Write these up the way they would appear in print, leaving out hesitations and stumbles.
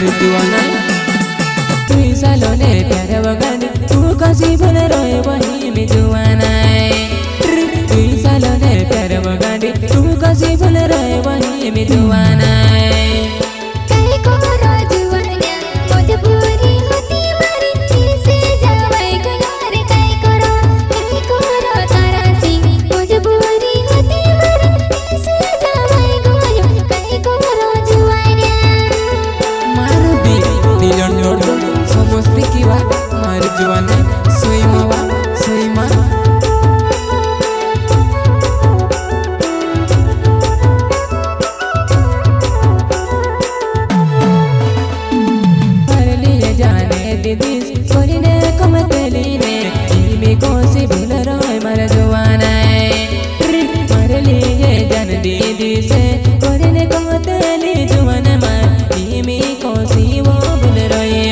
मारी जुआना तू सालोने प्यार वगाड़ी तू कसी भूल रोए वही में जुआना तू सालोने प्यार वगाड़ी तू कसी भूल रोए वही में जुआना जुआना सोई मावा सोई माँ पर लिए जाने दीदी कोरी ने कम तेली ने में कौन सी भूल रोए मर जुआना पर लिए जान दीदी से कोरी ने कम तेली जुआना माँ में कौन सी वो भूल रोए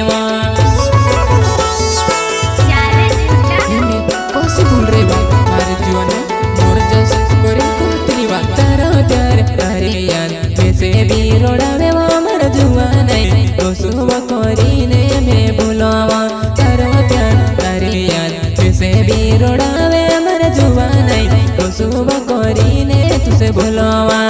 कोरीने में बुलावा तारो प्यार तारे यार तुझसे भी रोड़ावे मर जुआ नहीं तो सुबह कोरीने तुझसे बुलावा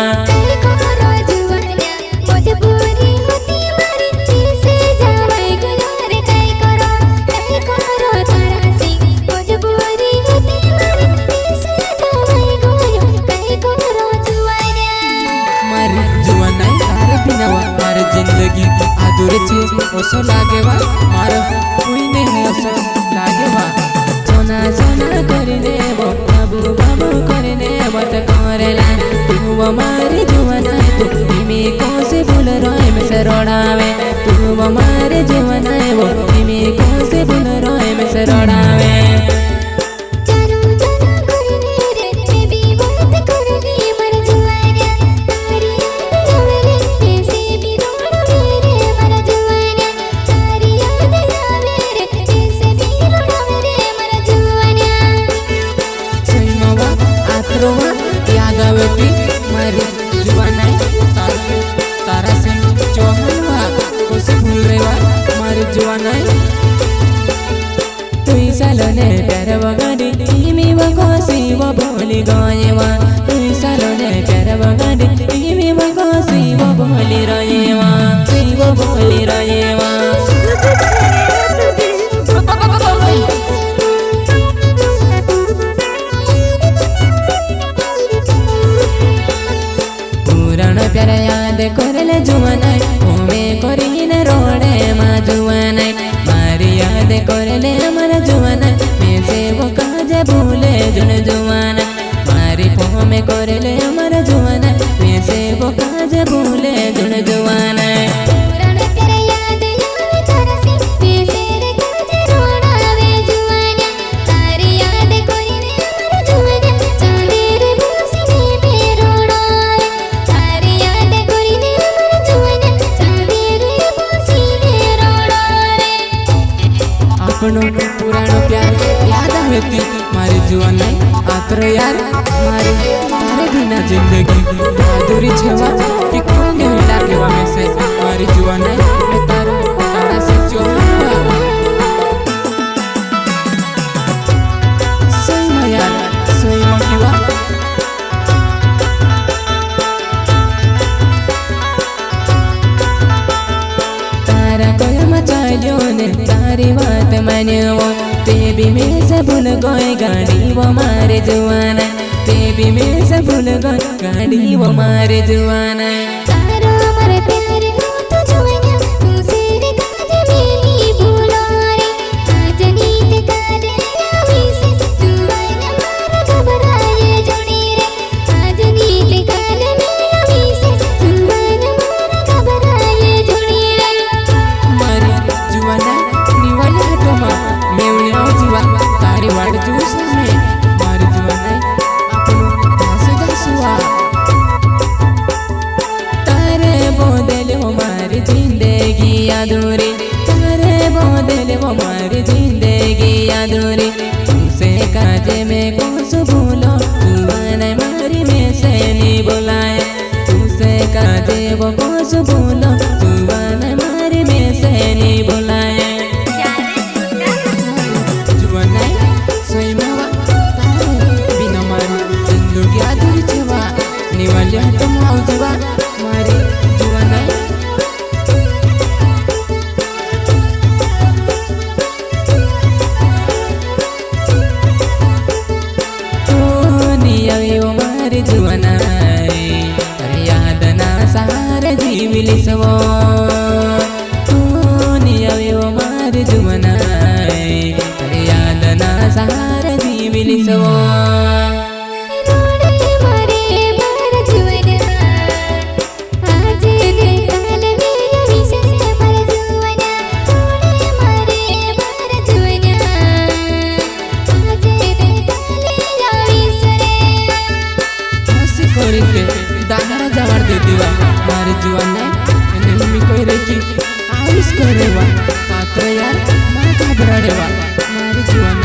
जिंदगी आधुरी चीज ओसो लागेवा मारो कोई नहीं ओसो लागेवा सोना सोना करने वो बाबू बाबू करने मत करेला तू हमारे जुआना तू में कौन से भूल रोए में से रोड़ावे तू हमारे जुआना वो में कौन से भूल रोए में से रोड़ावे यादवती मारी जुआना तारा सिंह चौहान वा कुछ भूल रे वा मारी जुआना तू सालोने प्यार वगाड़ी में वो कोसी वो भोली गाए वा तू सालोने प्यार वगाड़ी में वो कोसी वो भोली रोए वा वो भोली रोए वा प्यार याद करले जुआना ओमे करी न रोड़े माँ जुआना मारी याद करले हमार जुआना मैं से वो काजे भूले जुन जुआना मारी फों में करले हमार जुआना मैं से वो काजे भूले जुन जुआना पुरानो प्यार याद आवेती मारी जुआना आतर यार मारे बिना जिंदगी अधूरी छवा कि कौन मिला के में से मारी जुआना तारा से चौहान सोई माँ यार सोई माँ की वा तारा कोई मचालियो ने तारी बात मानो बेबी में से भूल गए गाड़ी वो मारे जुआना बेबी में से भूल गए गाड़ी वो मारे जुआना વિલિસવો તું આવ્યો માર જુવનાય તારે યાદના સહારે જી વિલિસવો દાગડા જવાડ દે દેવા મારી જુવાન એને મમ્મી કોઈ રેકી આવીશ કરેવા પાત્ર યાર માથા ભરાડેવા મારી જુવાન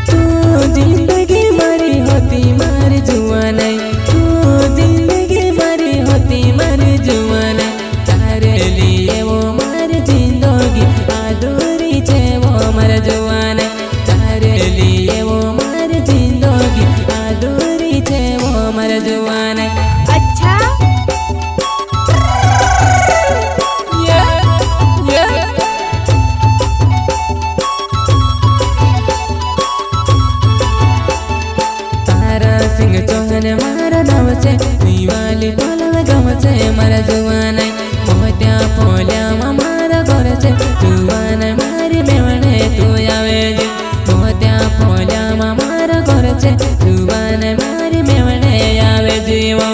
તું જિંદગી મારી હોતી મારી જુવાન તું જિંદગી મારી હોતી મારી જુવાન તારે લીએ વો મારી જિંદગી અધૂરી છે વો મારી જુવાન તારે લીએ વો મારી જિંદગી અધૂરી છે વો મારી જુવાન अच्छा તારા સિંહ ચૌહાણ મારા નામ છે દિવાળી બોલવા ગમ છે મારા જુવાન મોત્યા ફોલ્યામાં મારા ઘર છે જુવાન મારી મેવણે તું આવે છે મોત્યા ફોલ્યામાં મારા ઘર છે જુવાન મારી મેવણે આવે જીવો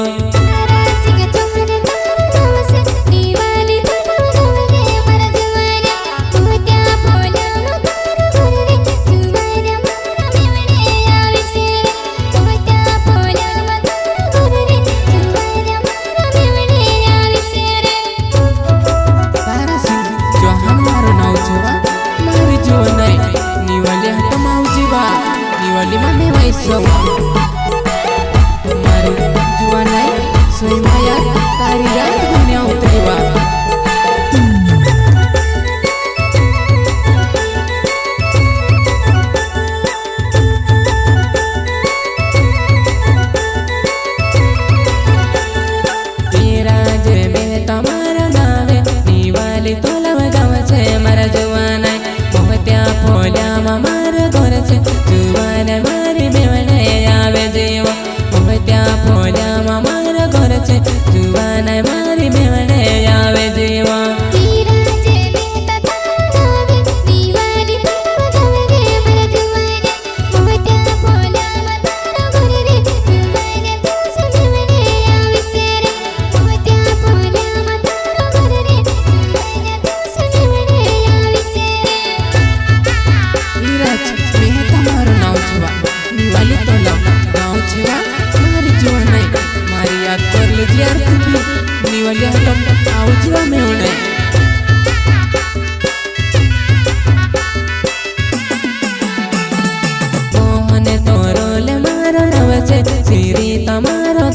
દિવાળીમાં મેં વૈસવ મારું જુવાન સોયમાં યાર તારી યાદ ગુણ્યા ઉતરીવા તેરા જે મેં તમારા નાવે દિવાળી તો લવગાવ છે મારા જુવાન મોત્યા ફોલ્યામાં મારા ઘર છે જુવાન મારી મેવણે આવે જીવો મોત્યા ફોલ્યામાં મારા ઘર છે જુવાન મારી મેવણે આવે જીવો દિવાળી તો ગાવ છેવા મારી જુવાન મારી યાદ કર લેજે યાર તું દિવાળી હટમ આવજવા મેવણે મોહને તો રોલે મારો નવ છે શ્રી તમારો